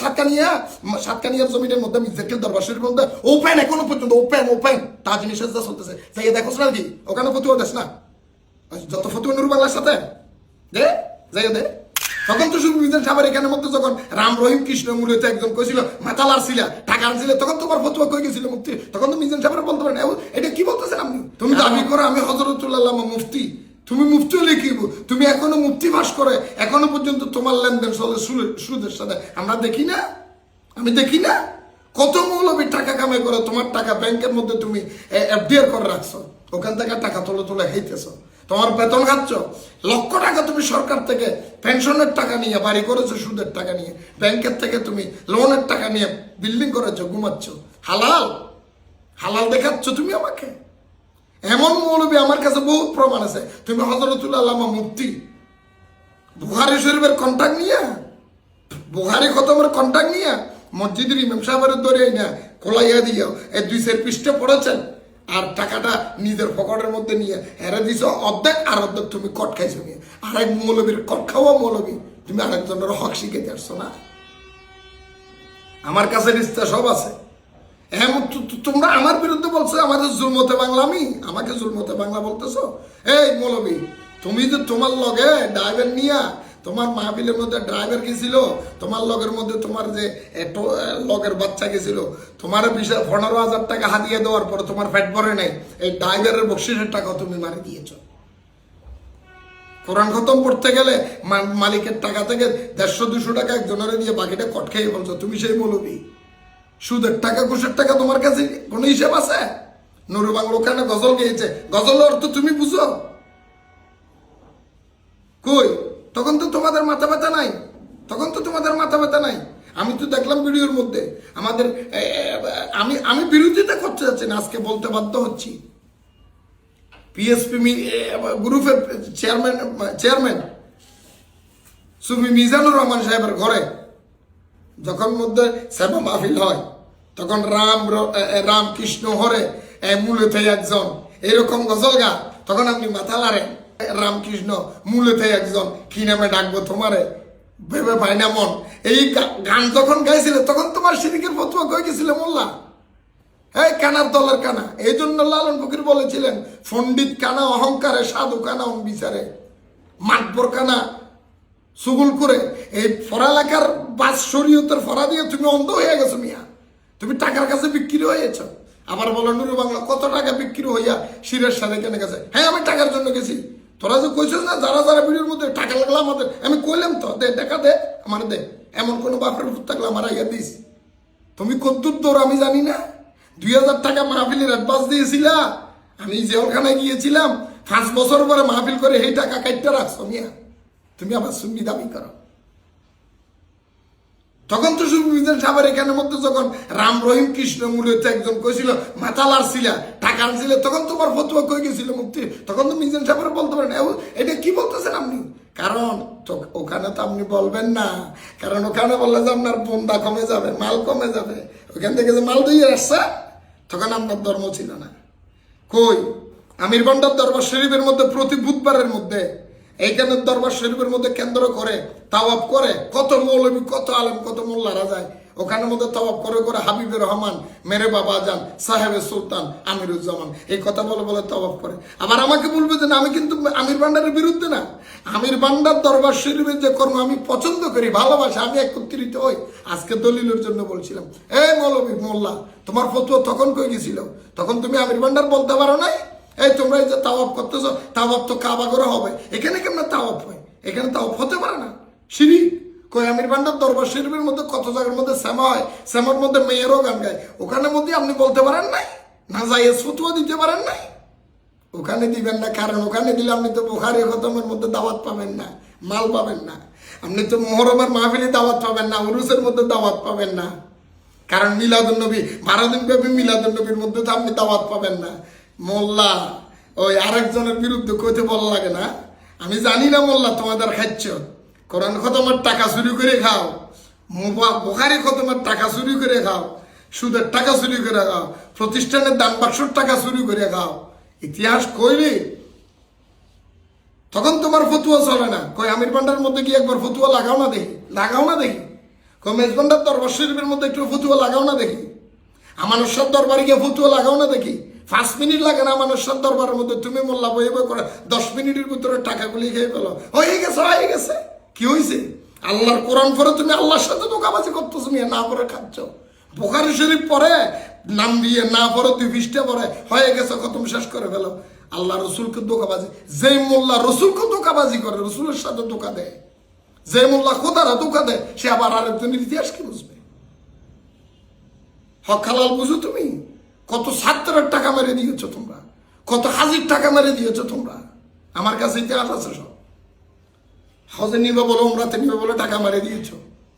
সাতকানিয়ার জমিনের মধ্যে মির্জাকিল দরবার শরীফের মধ্যে ওপেন এখনো পর্যন্ত ওপেন তাজ নিষেধ চলতেছে যাই দেখোস না কি ওখানে ফতুয়া দেশ না যত ফতুয়া নুরু বাংলার সাথে দে যাই দে তখন তো শুধু মিজান সাহেবের এখানের মধ্যে যখন রাম রহিম কৃষ্ণ মূলত একজন কইছিল মাতালার ছিলা টাকা আনছিল তখন তোমার ফতুয়া কই গেছিল মুফতি তখন তো মিজান সাহেবের বলতে পারেন এটা কি বলতেছেন আপনি তুমি দাবি করো আমি হযরতুল্লাহ মুফতি তুমি মুফতি লিখিব তুমি এখনো মুফতি ভাস করে এখনো পর্যন্ত তোমার লেনদেন চলে সুদের সাথে আমরা দেখি না আমি দেখি না কত মৌলবী টাকা কামাই করে তোমার টাকা ব্যাংকের মধ্যে তুমি এফডিআর করে রাখছো ওখান থেকে টাকা তুলে খাইতেছো তোমার বেতন খাচ্ছ লক্ষ টাকা তুমি সরকার থেকে পেনশনের টাকা নিয়ে বাড়ি করেছো সুদের টাকা নিয়ে ব্যাংকের থেকে তুমি লোনের টাকা নিয়ে বিল্ডিং করেছো ঘুমাচ্ছ হালাল দেখাচ্ছ তুমি আমাকে এমন মৌলবী আমার কাছে বহুত প্রমাণ আছে তুমি হযরতুল্লাহ মুফতি বুখারী শরীফের কন্ট্যাক্ট নিয়ে বুখারী খতমের কন্ট্যাক্ট নিয়ে মসজিদের ইমাম সাহেবের দরিয়াই না খোলাইয়া দিও এই 2 পৃষ্ঠে পড়েছেন আর টাকাটা নিজের পকেটের মধ্যে নিয়ে হেরে দিছ অর্ধেক আর অর্ধেক তুমি কট খাইছো নিয়ে আরেক মৌলবীর কট খাওয়া মৌলবী তুমি আরেকজনের হক শিখাইতে আসছো না আমার কাছে রিস্তা সব আছে তোমরা আমার বিরুদ্ধে বলছো আমাদের জুলমতে বাংলা আমাকে জুলমতে বাংলা বলতেছো এই মৌলবী তুমি যে তোমার লগে ড্রাইভার নিয়া তোমার মাহফিলের মধ্যে ড্রাইভার গেছিল তোমার লগের মধ্যে তোমার যে লগের বাচ্চা গেছিল তোমার 15,000 টাকা হাতিয়ে দেওয়ার পর তোমার পেট ভরে নাই এই ড্রাইভারের বকশিসের টাকা তুমি মারি দিয়েছ কোরআন খতম পড়তে গেলে মালিকের টাকা থেকে 150-200 টাকা একজনের দিয়ে বাকিটা কট খেয়ে বলছো তুমি সেই মৌলবী সুদের টাকা ঘুষের টাকা তোমার কাছে কোনো হিসাব আছে নুরু বাংলা ওখানে গজল গেয়েছে গজল অর্থ তুমি বুঝো কই তখন তো তোমাদের মাথা ব্যথা নাই আমি তো দেখলাম ভিডিওর মধ্যে আমাদের আমি বিরোধিতা করতে যাচ্ছি না আজকে বলতে বাধ্য হচ্ছি পিএসপি গ্রুপের চেয়ারম্যান সুফি মিজানুর রহমান সাহেবের ঘরে যখন মধ্যে সেবা মাহফিল হয় তখন রাম কৃষ্ণ হরে মূলত একজন এরকম গজল গা তখন আপনি মাথা লাড়েন রামকৃষ্ণ মূলত একজন কি নামে ডাকবো তোমারে ভেবে পাই না মন এই গান যখন গাইছিলে তখন তোমার শিরিকের ফতোয়া কই গেছিল মোল্লা এই কানার দলের কানা এই জন্য লালন ফকির বলেছিলেন পণ্ডিত কানা অহংকারে সাধু কানা বিচারে মাতবর কানা সুগুল করে এই পড়ালেখার বাস শরীয়তের ফরা দিয়ে তুমি অন্ধ হয়ে গেছো মিয়া তুমি টাকার কাছে বিক্রি হয়েছ আবার বলো নুরু বাংলা কত টাকা বিক্রি হইয়া শিরের সাথে কেনে গেছে হ্যাঁ আমি টাকার জন্য গেছি তোরা যে কইছিস না যারা ভিডিওর মধ্যে টাকা লাগলো আমাদের আমি কইলাম তো দে টাকা দে আমার দে এমন কোনো বাপের ভূত থাকলে আমার আইয়া দিস তুমি কদ্দুর দৌড় আমি জানি না 2,000 টাকা মাহফিলের অ্যাডভান্স দিয়েছিলা আমি জেলখানায় গিয়েছিলাম 5 বছর পরে মাহফিল করে এই টাকা কাটতে রাখছো মিয়া তুমি আবার সুন্নি দাবি করো তখন তো শুধু মিজান সাহেবের এখানের মধ্যে যখন রাম রহিম কৃষ্ণ মূলত একজন কইছিল মাতালার ছিলা টাকা আনছিল তখন তোমার ফতুয়া কই গেছিল মুক্তি তখন তো মিজান সাহেবের বলতে পারেন এটা কি বলতেছেন আপনি কারণ ওখানে তো আপনি বলবেন না কারণ ওখানে বললে যে আপনার বন্দা কমে যাবে মাল কমে যাবে ওখান থেকে যে মাল দিয়ে আসছে তখন আপনার ধর্ম ছিল না কই আমির বান্ডার দরবার শরীফের মধ্যে প্রতি বুধবারের মধ্যে এইখানে দরবার শরীফের মধ্যে কেন্দ্র করে তাওয়াফ করে কত মৌলবী কত আলেম কত মোল্লারা যায় ওখানের মধ্যে তাওয়াফ করে হাবিবুর রহমান মেরে বাবা যান সাহেবে সুলতান আমিরুজ্জামান এই কথা বলে তাওয়াফ করে আবার আমাকে বলবে যে আমি কিন্তু আমির ভান্ডারের বিরুদ্ধে না আমির ভান্ডার দরবার শরীফের যে কর্ম আমি পছন্দ করি ভালোবাসি আমি একত্রিত হই আজকে দলিলের জন্য বলছিলাম এই মৌলবী মোল্লা তোমার ফতুয়া তখন কই গেছিল তখন তুমি আমির ভান্ডার বলতে পারো নাই এই তোমরা এই যে তাওয়াফ করতেছো তাওয়াফ তো কাবা করে হবে এখানে কেমন তাওয়াফ হয় এখানে তাওয়াফ হতে পারে না শিরিক কই আমির ভান্ডার দরবার শরীফের মধ্যে কত জায়গার মধ্যে শ্যামা হয় শ্যামার মধ্যে মেয়েরও গান গায় ওখানের মধ্যে আপনি বলতে পারেন নাই না যাই ফতুয়া দিতে পারেন নাই ওখানে দিবেন না কারণ ওখানে দিলে আপনি তো বুখারী খতমের মধ্যে দাওয়াত পাবেন না মাল পাবেন না আপনি তো মুহররমের মাহফিলে দাওয়াত পাবেন না উরুসের মধ্যে দাওয়াত পাবেন না কারণ মিলাদুন নবী 12 দিন ব্যাপী মিলাদুন নবীর মধ্যে তো আপনি দাওয়াত পাবেন না মোল্লা ওই আরেকজনের বিরুদ্ধে কইতে বলা লাগে না আমি জানি না মোল্লা তোমাদের খাচ্ছ কোরআন খতমের টাকা চুরি করে খাও বুখারী খতমের টাকা চুরি করে খাও সুদের টাকা চুরি করে খাও প্রতিষ্ঠানের দান বাক্সর টাকা চুরি করে খাও ইতিহাস কইলি তখন তোমার ফতুয়া চলে না কই আমির ভান্ডার মধ্যে কি একবার ফতুয়া লাগাও না দেখি মেজবান্ডার দরবার শরীফের মধ্যে একটু ফতুয়া লাগাও না দেখি, আমানুর শাহ দরবারে গিয়ে ফতুয়া লাগাও না দেখি। 5 মিনিট লাগে না আমানুর শাহ দরবারের মধ্যে, তুমি মোল্লা বই বই করে 10 মিনিটের ভিতরে টাকাগুলি খেয়ে ফেলো, হয়ে গেছে। কি হয়েছে? আল্লাহর কোরআন পরে তুমি আল্লাহর সাথে ধোঁকাবাজি করতেছো, মিয়া না পরে খাচ্ছ। বুখারী শরীফ পরে নাম দিয়ে না পরে 2 পৃষ্ঠা পরে হয়ে গেছে, খতম শেষ করে ফেলো। আল্লাহ রসুলকে ধোঁকাবাজি, যে মোল্লা রসুলকে ধোঁকাবাজি করে, রসুলের সাথে ধোঁকা দেয়, যে মোল্লা খোদারা ধোঁকা দেয়, সে আবার আরেকজনের ইতিহাস কি বুঝবে? হক হালাল বুঝো তুমি? কত ছাত্রের টাকা মেরে দিয়েছো তোমরা, কত হাজির টাকা মেরে দিয়েছো তোমরা। আমার কাছে ইতিহাস আছে সব। হজে নিবে বলো, উমরাতে নিবে বলে টাকা মেরে দিয়েছো।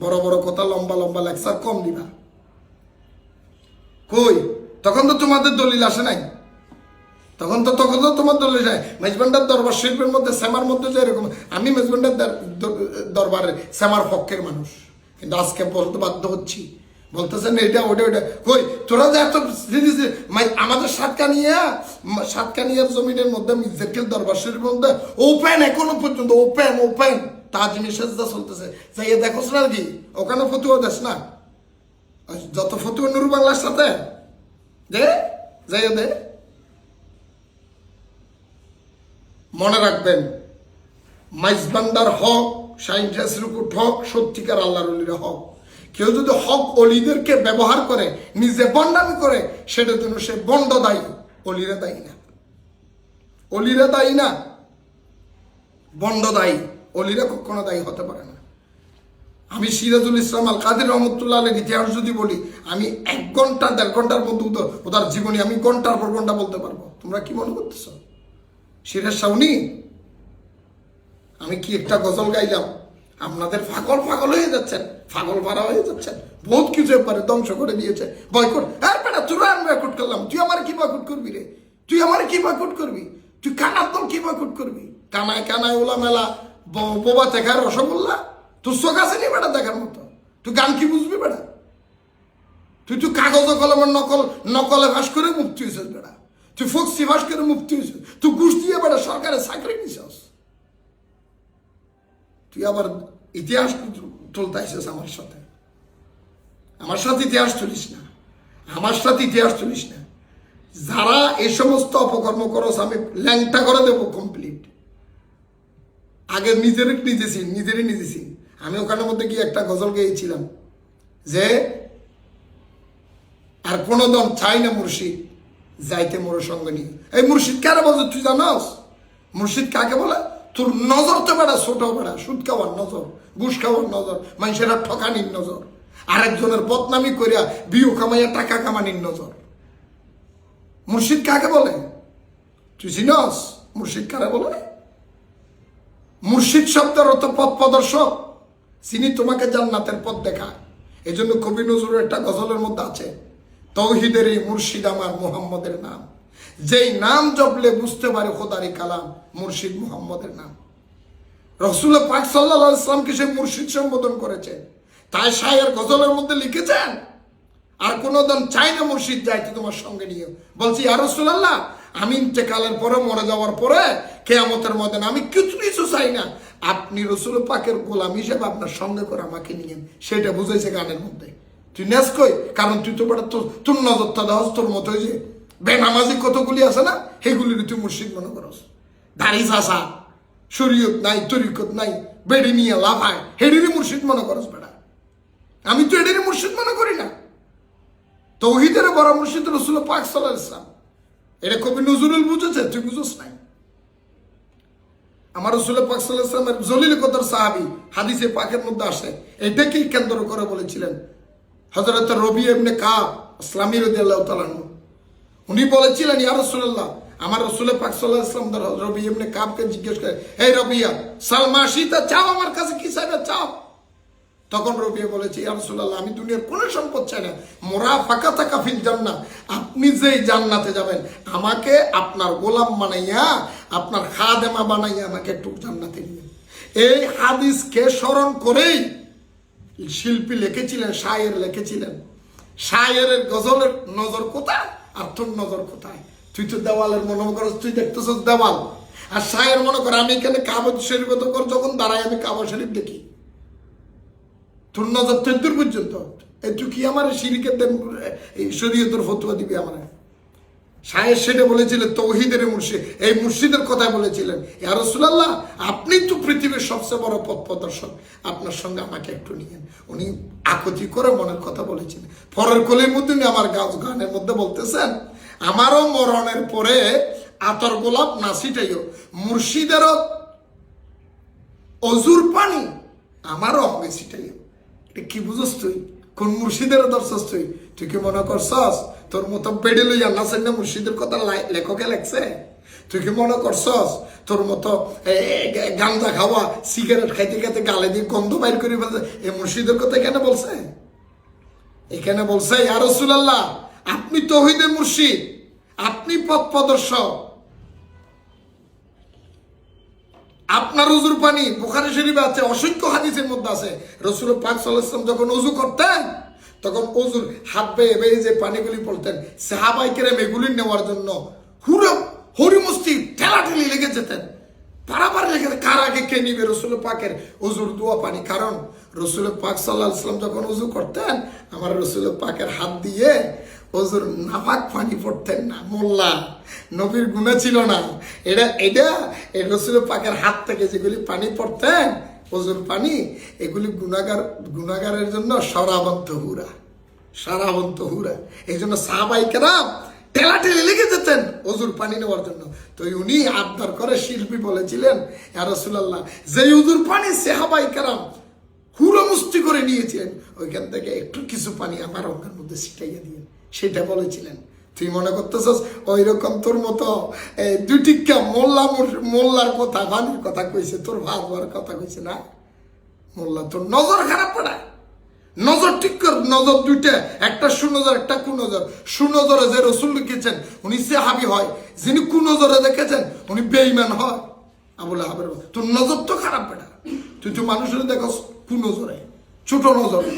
বড় বড় কথা, লম্বা লম্বা লেকচার কম দিবা। কই তখন তো তোমাদের দলিল আসে নাই, তখন তো তোমার দলিল যায়। মেজবান্ডার দরবার শরীফের মধ্যে শ্যামার মধ্যে যে এরকম, আমি মেজবান্ডার দরবারের শ্যামার পক্ষের মানুষ, কিন্তু আজকে বলতে বাধ্য হচ্ছি, বলতেছেন এটা ওটা। কই তোরা যে এত আমাদের সাতকানিয়ার জমিনের মধ্যে মির্জাকিল দরবার শরীফের মধ্যে ওপেন, এখনো পর্যন্ত ওপেন তাজমি সেজদা চলতেছে। যাইয়ে দেখোস না কি ওখানে ফতুয়া দেশ না, যত ফতুয়া নুরু বাংলার সাথে দে যাইয়ে দে। মনে রাখবেন, মাইজবান্ডার হক, শাইন ঠাসরুকুর হক, সত্যিকার আল্লাহর ওলির হক। কেউ যদি হক অলিদেরকে ব্যবহার করে, নিজে বন্ডামি করে, সেটার জন্য সে বন্ড দায়ী, অলিরা দায়ী না। অলিরা দায়ী না, বন্ড দায়ী। অলিরা কখনো দায়ী হতে পারে না। আমি সিরাজুল ইসলাম আল কাদের রহমতুল্লাহ আলের ইতিহাস যদি বলি, আমি 1 ঘন্টা 1.5 ঘন্টার মধ্যে ওদের জীবনী আমি ঘন্টার পর ঘন্টা বলতে পারবো। তোমরা কি মনে করতেছ সিরাজ সাউনি আমি কি একটা গজল গাইলাম, আপনাদের পাগল হয়ে যাচ্ছেন, পাগল ভাড়া হয়ে যাচ্ছেন। বহুত কিছু এবারে ধ্বংস করে দিয়েছে। বয়কট, হ্যাঁ বেটা তোরা আমি বয়কট করলাম, তুই আমার কি বয়কট করবি রে? তুই আমার কি বয়কট করবি? তুই কানার দল কি বয়কট করবি? কানায় ওলা মেলা বোবা দেখার রসগোল্লা, তোর চোখ আছে নি বেটা দেখার মতো? তুই গান কি বুঝবি বেটা? তুই কাগজ কলমের নকলে ভাস করে মুক্তি হয়েছিস বেটা, তুই ফক্সি ভাস করে মুক্তি হয়েছিস, তুই ঘুষ দিয়ে বেটা সরকারের চাকরি নিছিস। তুই আবার ইতিহাস তুলতে আসিস আমার সাথে ইতিহাস তুলিস না, আমার সাথে ইতিহাস তুলিস না। যারা এই সমস্ত অপকর্ম করস আমি ল্যাংটা করে দেবো কমপ্লিট। আগে নিজেরই নিজেছি। আমি ওখানের মধ্যে গিয়ে একটা গজল গেয়েছিলাম যে আর কোনো দম চাই না মুর্শিদ যাইতে মোর সঙ্গে নিয়ে। এই মুর্শিদ কারে বলছে তুই জানাস? মুর্শিদ কাকে বলে? তোর নজর তো বেড়া ছোট বেড়া, সুদ খাওয়ার নজর, ঘুষ খাওয়ার নজর, মানুষেরা ঠকানির নজর, আরেকজনের বদনামি করিয়া বিউ কামাইয়া টাকা কামানির নজর। মুর্শিদ কাকে বলে তুই চিনস? মুর্শিদ কারে বলে? মুর্শিদ শব্দের অর্থ পথ প্রদর্শক, যিনি তোমাকে জান্নাতের পথ দেখায়। এই জন্য কবি নজরুলের একটা গজলের মধ্যে আছে, তৌহিদের এই মুর্শিদ আমার মুহাম্মদের নাম, যেই নাম জপলে বুঝতে পারে খোদারি কালাম, মুর্শিদ মুহাম্মদের নাম। রাসূল পাক সাল্লাল্লাহু আলাইহি ওয়াসাল্লামকে সে মুর্শিদ সম্বোধন করেছে। তাই শায়ের গজলের মধ্যে লিখেছেন আর কোনো দিন চাই না মুর্শিদ যাইতে তোমার সঙ্গে নিয়ে। বলছি ইয়া রাসূলুল্লাহ, আমি ইন্তেকালের পরে, মরে যাওয়ার পরে কিয়ামতের ময়দানে আমি কিছু চাই না, আপনি রাসূল পাকের গোলাম হিসেবে আপনার সঙ্গে করে আমাকে নিয়েন। সেটা বুঝাইছে গানের মধ্যে। তুই নেস কই? কারণ তুই তো বড় তোর নজরটা দাও তোর মতো যে বেনামাজি কতগুলি আছে না, সেগুলির তুই মুর্শিদ মনে করস। দাড়ি চাষা, শরীয়ত নাই, তরিকত নাই, বেড়ি নিয়ে লাফায়, হেডিরই মুর্শিদ মনে করস বেড়া। আমি তো এদেরই মুর্শিদ মনে করি না। তৌহিদের বড় মুর্শিদ রাসূল পাক সাল্লাল্লাহু আলাইহি ওয়াসাল্লাম। এটা কবি নজরুল বুঝেছে, তুই বুঝোস নাই। আমার রাসূল পাক সাল্লাল্লাহু আলাইহি ওয়াসাল্লামের জলিল কদর সাহাবী হাদিসে পাকের মধ্যে আসে, এটাকেই কেন্দ্র করে বলেছিলেন হযরত রবি ইবনে কাব ইসলামী রাদিয়াল্লাহু তাআলা আনহু। উনি বলেছিলেন ইয়া রাসূলুল্লাহ, আমার রাসূল পাক সাল্লাল্লাহু আলাইহি ওয়াসাল্লাম রবি ইবনে কাবকে জিজ্ঞেস করে, হে রবিয়া, সালমাশিতা চাও, আমার কাছে কি চাইবে চাও। তখন রবিয়া বলেছে, ইয়া রাসূলুল্লাহ, আমি দুনিয়ার কোনো সম্পদ চাই না, মুরাফাকাতাকা ফিল জান্নাহ, আপনি যেই জান্নাতে যাবেন আমাকে আপনার গোলাম বানাইয়া, আপনার খাদেমা বানাইয়া আমাকে একটু জান্নাতে নিয়ে। এই হাদিসকে স্মরণ করেই শিল্পী লিখেছিলেন, শায়ের লিখেছিলেন, শায়ের গজলের নজর কোথায় আর তোর নজর কোথায়? তুই তো দেওয়ালের মনে করছ, তুই দেখতেছ দেওয়াল, আর শায়ের মনে কর আমি এখানে কাবা শরীফ কর, যখন দাঁড়াই আমি কাবা শরীফ দেখি। তোর নজর তো দূর পর্যন্ত। একটু কি আমার শিরিকের দেন এই শরীয়তের ফতোয়া দিবি আমার? শায়ের সেটা বলেছিলেন তৌহিদের মুর্শিদ, এই মুর্শিদের কথা বলেছিলেন, ইয়া রাসূলুল্লাহ আপনি তো পৃথিবীর সবচেয়ে বড় পথ প্রদর্শক, আপনার সঙ্গে আমাকে একটু নিয়েন। উনি আকতি করে মনের কথা বলেছিলেন। পরের কলির মধ্যে আমার গানের মধ্যে বলতেছেন, আমারও মরণের পরে আতর গোলাপ না ছিটাইও, মুর্শিদেরও অজুর পানি আমারও হবে ছিটাইও। এটা কি বুঝস তুই? কোন মুর্শিদের দর্শস তুই? তুই কি মনে করছস তোর মতো বেড়ে লইয়া নাচেন না মুর্শিদের কথা লেখকে লেখছে? তুই কি মনে করছস তোর মতো গাঞ্জা খাওয়া সিগারেট খাইতে খাইতে গালে দিয়ে গন্ধ বাইর করে ফেলছে এই মুর্শিদের কথা এখানে বলছে? এখানে বলছে ইয়া রাসূলুল্লাহ আপনি তৌহিদের মুর্শিদ, আপনি পথ প্রদর্শক, আপনার উজুর পানি বুখারী শরীফে আছে, অসংখ্য হাদিসের মধ্যে আছে। রাসূল পাক সাল্লাল্লাহু আলাইহি ওয়াসাল্লাম যখন ওযু করতেন তখন ওযুর হাত বেয়ে বেয়ে যে পানিগুলি পড়তেন, সাহাবায়ে কেরাম এগুলি নেওয়ার জন্য হরিমস্তি ঠেলাঠেলি লেগে যেতেন, পারাপার লেগে কার আগে কে নিবে রাসূল পাকের ওযুর দোয়া পানি। কারণ রাসূল পাক সাল্লাল্লাহু আলাইহি ওয়াসাল্লাম যখন ওযু করতেন আমার রাসূল পাকের হাত দিয়ে ওযুর নাপাক পানি পড়তেন না। মোল্লা নবীর গুনাহ ছিল না, এটা রাসূল পাকের হাত থেকে যেগুলি পানি পড়তেন ওযুর পানি, এগুলি গুনাহগারের জন্য সরাবন্ত হুরা। এই জন্য সাহাবায়ে কেরাম ঠেলাঠেলি লেগে যেতেন ওযুর পানি নেওয়ার জন্য। তো উনি আবদার করে শিল্পী বলেছিলেন, ইয়া রাসূলুল্লাহ যে ওযুর পানি সাহাবায়ে কেরাম হুড়ো মুষ্টি করে নিয়েছেন ওইখান থেকে একটু কিছু পানি আমার অঙ্গের মধ্যে ছিটাইয়া দিয়ে, সেটা বলেছিলেন। তুই মনে করতেছস ওই রকম তোর মতো দুটিকা মোল্লার কথা ভানির কথা কইছে, তোর ভাবার কথা কইছে না? মোল্লা তোর নজর খারাপ পড়ায়, নজর ঠিক কর। নজর দুইটা, একটা সুনজর একটা কুনজর। সুনজরে যে রসুল লিখেছেন উনি সাহাবী হয়, যিনি কুনজরে দেখেছেন উনি বেঈমান হয়। আবুল আহাবের তোর নজর তো খারাপ বেটা, তুই তো মানুষের দেখো কুনজরে, ছোট নজরে।